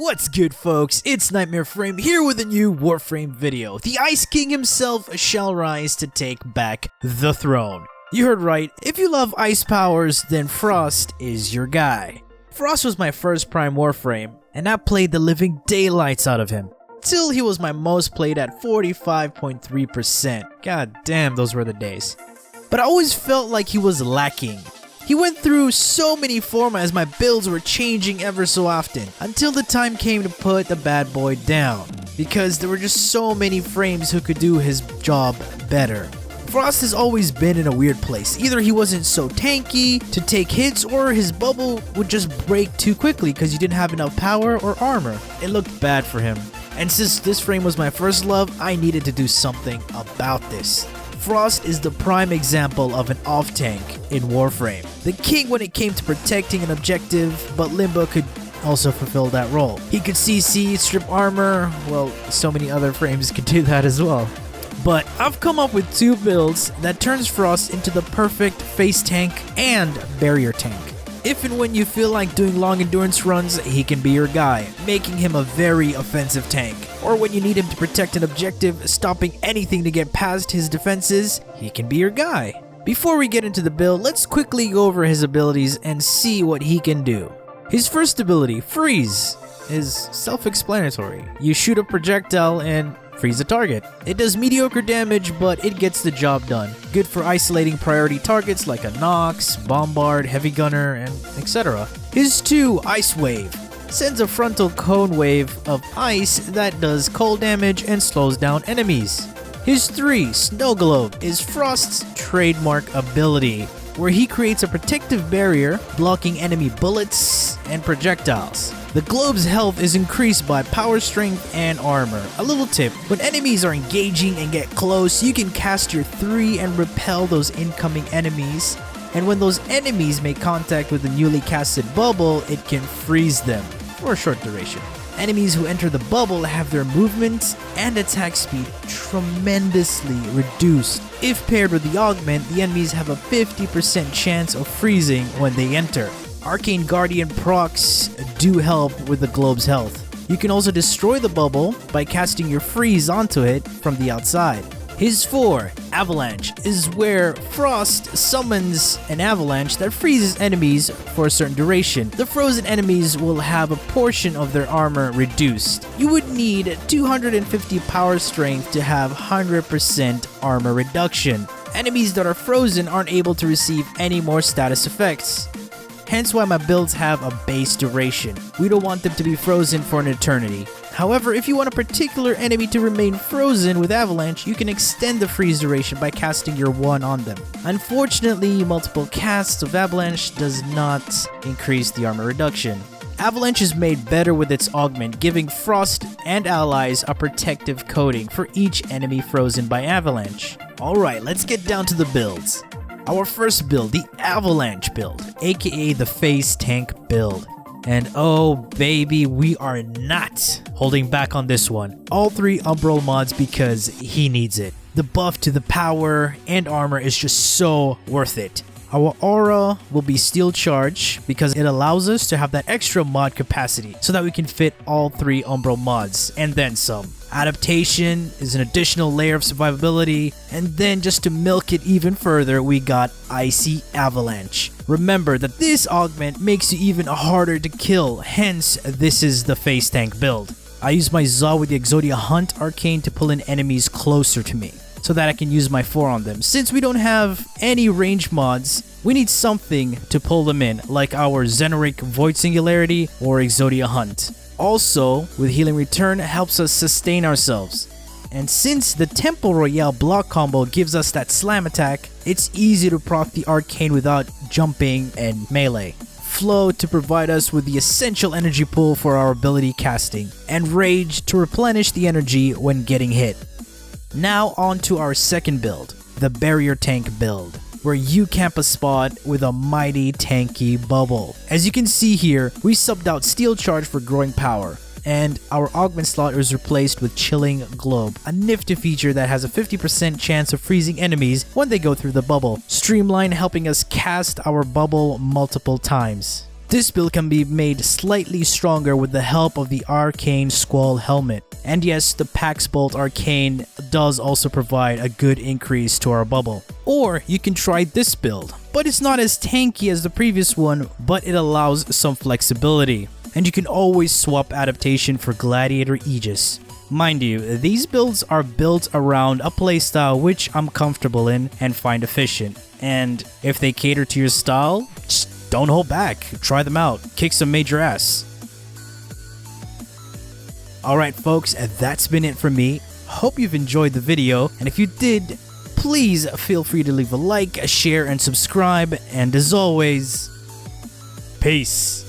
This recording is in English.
What's good, folks? It's Nightmare Frame here with a new Warframe video. The Ice King himself shall rise to take back the throne. You heard right, if you love ice powers, then Frost is your guy. Frost was my first Prime Warframe, and I played the living daylights out of him, till he was my most played at 45.3%. God damn, those were the days. But I always felt like he was lacking. He went through so many formats, my builds were changing ever so often, until the time came to put the bad boy down, because there were just so many frames who could do his job better. Frost has always been in a weird place. Either he wasn't so tanky to take hits, or his bubble would just break too quickly because you didn't have enough power or armor. It looked bad for him. And since this frame was my first love, I needed to do something about this. Frost is the prime example of an off-tank in Warframe. The king when it came to protecting an objective, but Limbo could also fulfill that role. He could CC, strip armor, well, so many other frames could do that as well. But I've come up with two builds that turns Frost into the perfect face tank and barrier tank. If and when you feel like doing long endurance runs, he can be your guy, making him a very offensive tank. Or when you need him to protect an objective, stopping anything to get past his defenses, he can be your guy. Before we get into the build, let's quickly go over his abilities and see what he can do. His first ability, Freeze, is self-explanatory. You shoot a projectile and freeze a target. It does mediocre damage, but it gets the job done. Good for isolating priority targets like a Nox, Bombard, Heavy Gunner, and etc. His 2, Ice Wave, sends a frontal cone wave of ice that does cold damage and slows down enemies. His 3, Snow Globe, is Frost's trademark ability, where he creates a protective barrier, blocking enemy bullets and projectiles. The globe's health is increased by power, strength, and armor. A little tip, when enemies are engaging and get close, you can cast your 3 and repel those incoming enemies. And when those enemies make contact with the newly casted bubble, it can freeze them for a short duration. Enemies who enter the bubble have their movement and attack speed tremendously reduced. If paired with the augment, the enemies have a 50% chance of freezing when they enter. Arcane Guardian procs do help with the globe's health. You can also destroy the bubble by casting your freeze onto it from the outside. His 4, Avalanche, is where Frost summons an avalanche that freezes enemies for a certain duration. The frozen enemies will have a portion of their armor reduced. You would need 250 power strength to have 100% armor reduction. Enemies that are frozen aren't able to receive any more status effects. Hence why my builds have a base duration. We don't want them to be frozen for an eternity. However, if you want a particular enemy to remain frozen with Avalanche, you can extend the freeze duration by casting your 1 on them. Unfortunately, multiple casts of Avalanche does not increase the armor reduction. Avalanche is made better with its augment, giving Frost and allies a protective coating for each enemy frozen by Avalanche. Alright, let's get down to the builds. Our first build, the Avalanche build, aka the face tank build. And oh baby, we are not holding back on this one. All 3 Umbral mods because he needs it. The buff to the power and armor is just so worth it. Our aura will be steel charge because it allows us to have that extra mod capacity so that we can fit all 3 Umbral mods and then some. Adaptation is an additional layer of survivability, and then just to milk it even further, we got Icy Avalanche. Remember that this augment makes you even harder to kill, hence this is the face tank build. I use my Zaw with the Exodia Hunt Arcane to pull in enemies closer to me, so that I can use my 4 on them. Since we don't have any range mods, we need something to pull them in, like our Xenoric Void Singularity or Exodia Hunt. Also, with Healing Return helps us sustain ourselves. And since the Temple Royale block combo gives us that slam attack, it's easy to proc the Arcane without jumping and melee. Flow to provide us with the essential energy pool for our ability casting, and Rage to replenish the energy when getting hit. Now on to our second build, the Barrier Tank build, where you camp a spot with a mighty tanky bubble. As you can see here, we subbed out Steel Charge for growing power, and our augment slot is replaced with Chilling Globe, a nifty feature that has a 50% chance of freezing enemies when they go through the bubble. Streamline helping us cast our bubble multiple times. This build can be made slightly stronger with the help of the Arcane Squall helmet. And yes, the Pax Bolt Arcane does also provide a good increase to our bubble. Or you can try this build, but it's not as tanky as the previous one, but it allows some flexibility. And you can always swap adaptation for Gladiator Aegis. Mind you, these builds are built around a playstyle which I'm comfortable in and find efficient. And if they cater to your style, just don't hold back, try them out, kick some major ass. Alright folks, that's been it from me. Hope you've enjoyed the video, and if you did, please feel free to leave a like, a share, and subscribe, and as always, peace.